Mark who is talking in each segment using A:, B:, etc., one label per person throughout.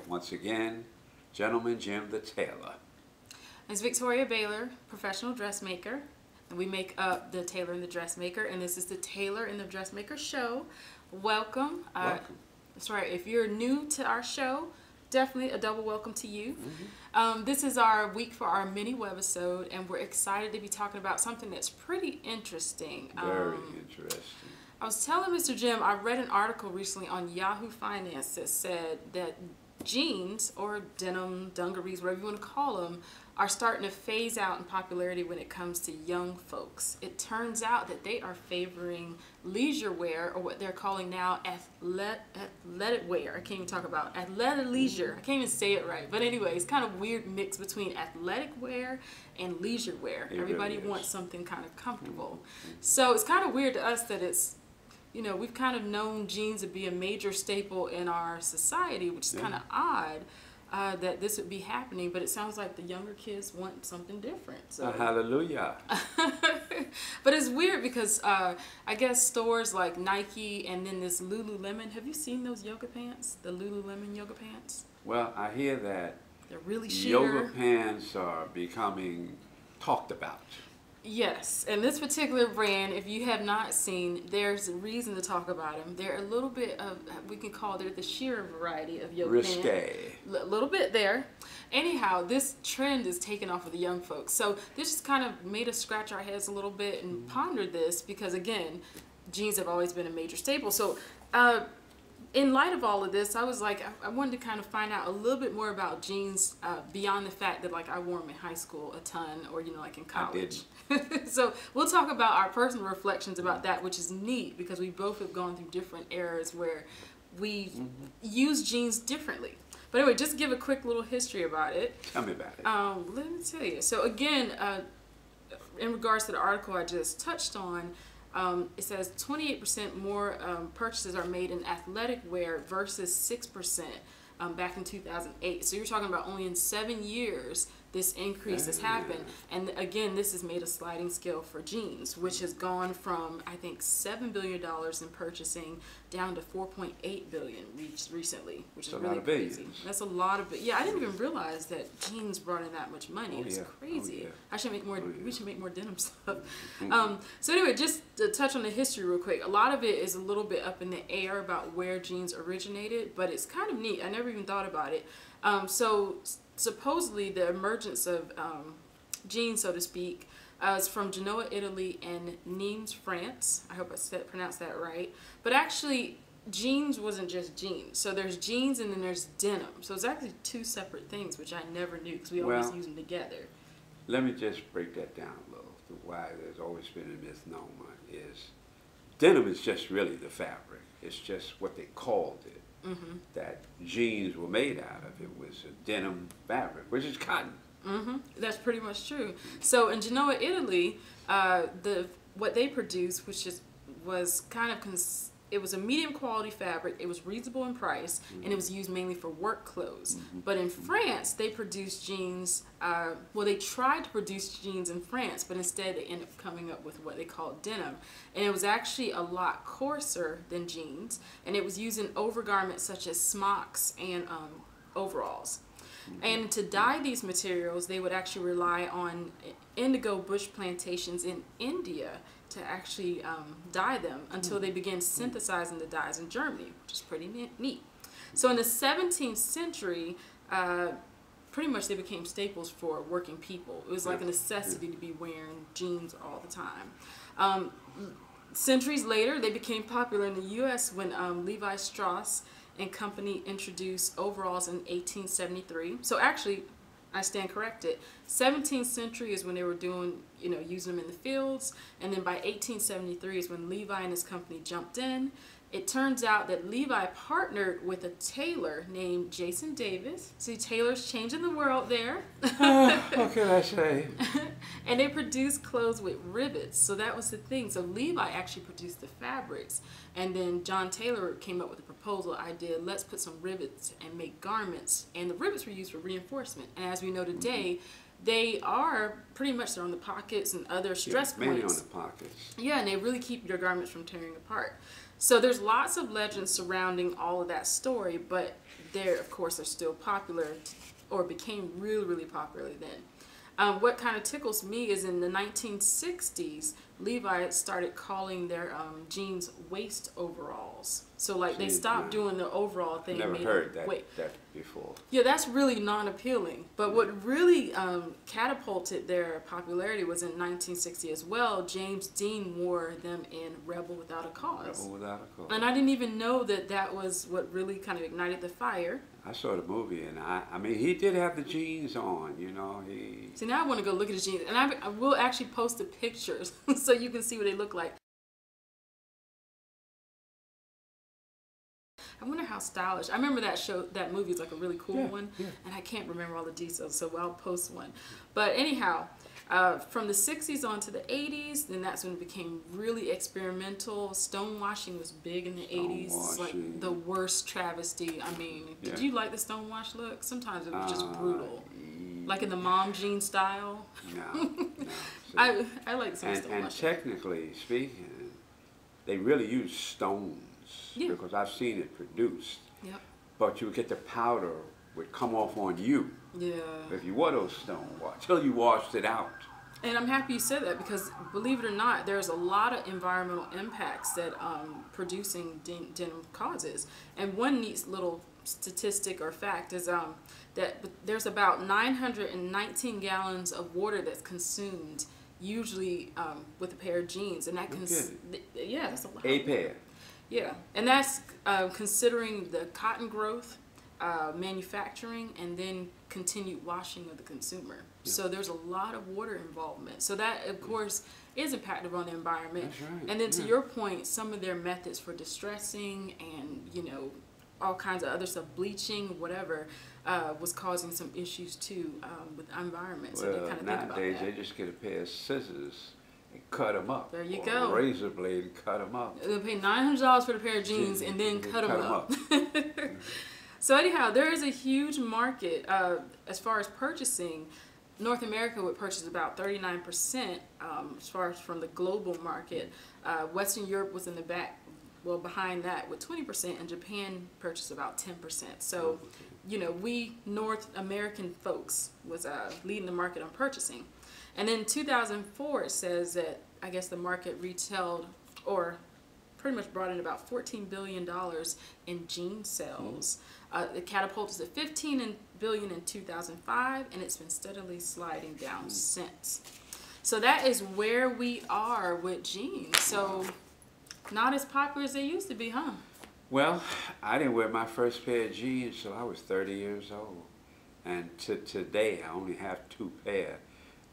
A: once again, Gentleman Jim the Tailor.
B: It's Victoria Baylor, professional dressmaker. And we make up the Tailor and the Dressmaker, and this is the Tailor and the Dressmaker show. Welcome.
A: Welcome.
B: Sorry, if you're new to our show, definitely a double welcome to you. This is our week for our mini webisode, and we're excited to be talking about something that's pretty interesting.
A: Very interesting.
B: I was telling Mr. Jim, I read an article recently on Yahoo Finance that said that jeans, or denim, dungarees, whatever you want to call them, are starting to phase out in popularity when it comes to young folks. It turns out that they are favoring leisure wear, or what they're calling now athletic wear. I can't even talk about athletic leisure. I can't even say it right. But anyway, it's kind of weird mix between athletic wear and leisure wear. Everybody wants something kind of comfortable. So it's kind of weird to us that it's, you know, we've kind of known jeans to be a major staple in our society, which is kind of odd. That this would be happening, but it sounds like the younger kids want something different. So.
A: Hallelujah.
B: But it's weird because I guess stores like Nike and then this Lululemon. Have you seen those yoga pants? The Lululemon yoga pants?
A: Well, I hear that
B: they're really sheer.
A: Yoga pants are becoming talked about.
B: Yes, and this particular brand, if you have not seen, there's a reason to talk about them. They're a little bit of, we can call it the sheer variety of yoga pants.
A: Risque.
B: A little bit there. Anyhow, this trend is taking off with the young folks. So this just kind of made us scratch our heads a little bit and ponder this because, again, jeans have always been a major staple. So in light of all of this, I was like, I wanted to kind of find out a little bit more about jeans beyond the fact that, like, I wore them in high school a ton, or, you know, like in college. So we'll talk about our personal reflections about that, which is neat because we both have gone through different eras where we use jeans differently. But anyway, just give a quick little history about it.
A: Tell me about it.
B: Let me tell you. So again, in regards to the article I just touched on, it says 28% more purchases are made in athletic wear versus 6% back in 2008. So you're talking about only in 7 years this increase has happened. And again, this has made a sliding scale for jeans, which has gone from, I think, $7 billion in purchasing down to $4.8 billion recently, which is really crazy. That's a lot of, yeah, I didn't even realize that jeans brought in that much money. It's crazy. I should make more, we should make more denim stuff. So anyway, just to touch on the history real quick, a lot of it is a little bit up in the air about where jeans originated, but it's kind of neat. I never even thought about it. So supposedly the emergence of jeans, so to speak, is from Genoa, Italy, and Nimes, France. I hope I pronounced that right. But actually, jeans wasn't just jeans. So there's jeans and then there's denim. So it's actually two separate things, which I never knew because we always use them together. Let
A: me just break that down a little. Why there's always been a misnomer is denim is just really the fabric. It's just what they called it. That jeans were made out of. It was a denim fabric, which is cotton.
B: That's pretty much true. So in Genoa, Italy, what they produced, which was kind of it was a medium quality fabric. It was reasonable in price, and it was used mainly for work clothes. But in France, they produced jeans. Well, they tried to produce jeans in France, but instead they ended up coming up with what they called denim, and it was actually a lot coarser than jeans, and it was used in overgarments such as smocks and overalls. And to dye these materials, they would actually rely on indigo bush plantations in India to actually dye them until they began synthesizing the dyes in Germany, which is pretty neat. So in the 17th century, pretty much they became staples for working people. It was like a necessity to be wearing jeans all the time. Centuries later, they became popular in the U.S. when Levi Strauss and company introduced overalls in 1873. So actually, I stand corrected. 17th century is when they were doing, you know, using them in the fields, and then by 1873 is when Levi and his company jumped in. It turns out that Levi partnered with a tailor named Jason Davis. See, Tailor's changing the world there.
A: What can I say?
B: And they produced clothes with rivets. So that was the thing. So Levi actually produced the fabrics. And then John Tailor came up with a proposal idea, let's put some rivets and make garments. And the rivets were used for reinforcement. And as we know today, they are pretty much on the pockets and other stress points.
A: Mainly on the pockets.
B: Yeah, and they really keep your garments from tearing apart. So there's lots of legends surrounding all of that story, but they're, of course, are still popular or became really, really popular then. What kind of tickles me is in the 1960s, Levi started calling their jeans waist overalls. So like they stopped doing the overall thing.
A: Never heard that before.
B: Yeah, that's really non-appealing. But what really catapulted their popularity was in 1960 as well. James Dean wore them in Rebel Without a Cause.
A: Rebel Without a Cause.
B: And I didn't even know that that was what really kind of ignited the fire.
A: I saw the movie, and I mean, he did have the jeans on, you know.
B: See, now I want to go look at his jeans, and I will actually post the pictures so you can see what they look like. I wonder how stylish. I remember that movie is like a really cool one, and I can't remember all the details, so I'll post one. But anyhow, from the 60s on to the 80s, then that's when it became really experimental. Stonewashing was big in the 80s. It's like the worst travesty. I mean, did you like the stonewash look? Sometimes it was just brutal. Like in the mom jean style?
A: No.
B: I like some stonewash.
A: And technically speaking, they really use stones. Yeah. Because I've seen it produced.
B: Yep.
A: But you would get the powder would come off on you.
B: Yeah.
A: If you wore those stonewash till you washed it out.
B: And I'm happy you said that because believe it or not, there's a lot of environmental impacts that producing denim causes. And one neat little statistic or fact is that there's about 919 gallons of water that's consumed usually with a pair of jeans, and that that's a lot.
A: A pair.
B: Yeah, and that's considering the cotton growth, manufacturing, and then continued washing of the consumer. Yeah. So there's a lot of water involvement. So that, of course, is impactful on the environment.
A: That's right.
B: And then to your point, some of their methods for distressing and, you know, all kinds of other stuff, bleaching, whatever, was causing some issues too with the environment. So they kind of think about that.
A: Nowadays they just get a pair of scissors and cut them up.
B: There you
A: or
B: go.
A: A razor blade and cut them up.
B: They'll pay $900 for the pair of jeans and then cut them up. So anyhow, there is a huge market as far as purchasing. North America would purchase about 39% as far as from the global market. Western Europe was in the back, well, behind that with 20%, and Japan purchased about 10%. So, you know, we North American folks was leading the market on purchasing. And in 2004, it says that I guess the market retailed or pretty much brought in about $14 billion in jean sales. It catapulted to $15 billion in 2005, and it's been steadily sliding down since. So that is where we are with jeans. So not as popular as they used to be, huh?
A: Well, I didn't wear my first pair of jeans till I was 30 years old. And to today, I only have 2 pair,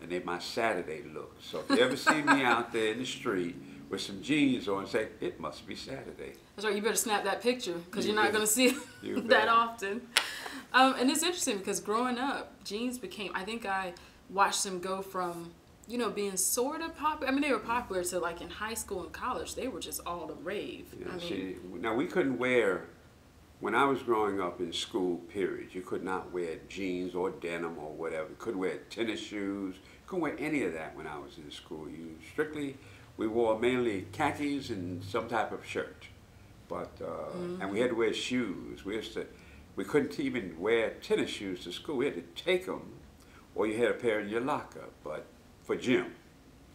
A: and they're my Saturday look. So if you ever see me out there in the street with some jeans on, say, it must be Saturday.
B: That's right, you better snap that picture because you're not going to see it that often. And it's interesting because growing up, jeans became, I think I watched them go from, you know, being sort of popular. I mean, they were popular to like in high school and college, they were just all the rave.
A: Yeah,
B: I mean,
A: see, now we couldn't wear, when I was growing up in school, period, you could not wear jeans or denim or whatever. You couldn't wear tennis shoes. You couldn't wear any of that when I was in school. We wore mainly khakis and some type of shirt. But, and we had to wear shoes. We couldn't even wear tennis shoes to school. We had to take them, or you had a pair in your locker, but for gym,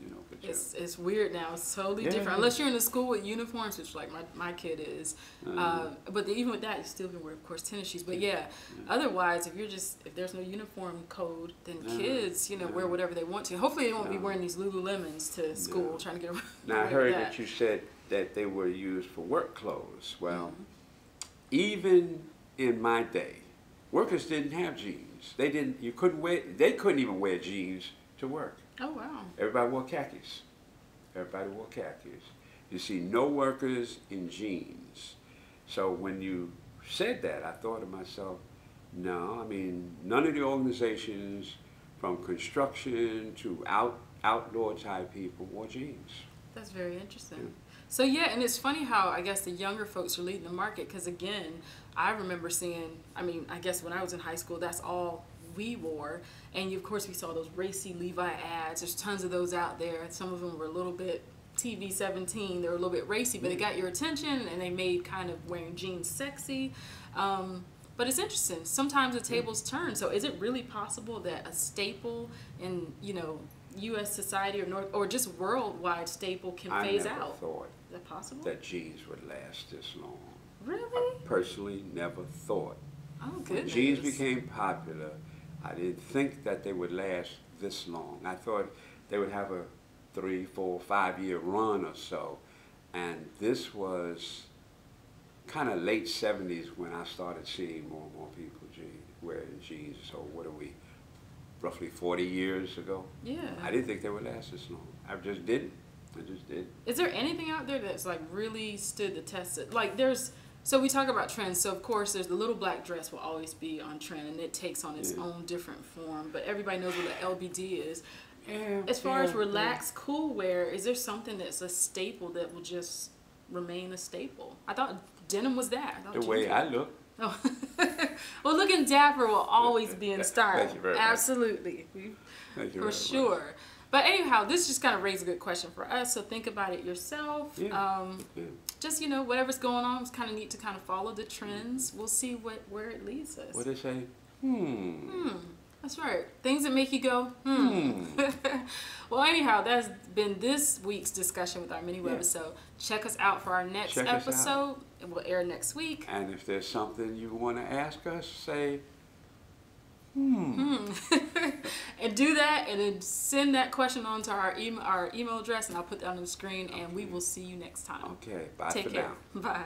A: you know, for gym.
B: It's weird now. It's totally different. Unless you're in a school with uniforms, which like my kid is. But even with that, you still can wear, of course, tennis shoes. But yeah, otherwise, if there's no uniform code, then kids, you know, wear whatever they want to. Hopefully, they won't be wearing these Lululemons to school trying to get away.
A: Now I heard that you said that they were used for work clothes. Well, even in my day, workers didn't have jeans. They couldn't even wear jeans to work.
B: Oh, wow.
A: Everybody wore khakis. Everybody wore khakis. You see no workers in jeans. So when you said that, I thought to myself, no, I mean, none of the organizations from construction to outdoor type people wore jeans.
B: That's very interesting. Yeah. So yeah, and it's funny how I guess the younger folks are leading the market because again, I remember seeing, I mean, I guess when I was in high school, that's all we wore. And of course we saw those racy Levi ads. There's tons of those out there. Some of them were a little bit TV 17. They were a little bit racy, but they got your attention, and they made kind of wearing jeans sexy. But it's interesting. Sometimes the tables turn. So is it really possible that a staple in, you know, U.S. society or just worldwide staple can phase out?
A: I never thought
B: is that possible?
A: that jeans would last this long.
B: Really?
A: I personally never thought.
B: Oh,
A: When
B: goodness.
A: jeans became popular, I didn't think that they would last this long. I thought they would have a 3, 4, 5-year run or so. And this was kind of late 70s when I started seeing more and more people wearing jeans. So what are we, roughly 40 years ago?
B: Yeah.
A: I didn't think they would last this long. I just didn't. I just did.
B: Is there anything out there that's like really stood the test of, like so we talk about trends, so of course there's the little black dress will always be on trend and it takes on its own different form, but everybody knows what the LBD is. As far as relaxed cool wear, is there something that's a staple that will just remain a staple? I thought denim was that.
A: The way I look.
B: Oh. Well, looking dapper will always be in style.
A: Thank you very much.
B: Absolutely.
A: Thank you
B: For
A: very
B: sure.
A: much.
B: But anyhow, this just kind of raised a good question for us, so think about it yourself. Just, you know, whatever's going on, it's kind of neat to kind of follow the trends. We'll see where it leads us.
A: What they say?
B: That's right. Things that make you go, Well, anyhow, that's been this week's discussion with our mini webisode. Check us out for our next episode. It will air next week.
A: And if there's something you want to ask us, say,
B: And do that, and then send that question on to our email address, and I'll put that on the screen, and we will see you next time.
A: Okay, bye
B: Take
A: for
B: care.
A: now.
B: Bye.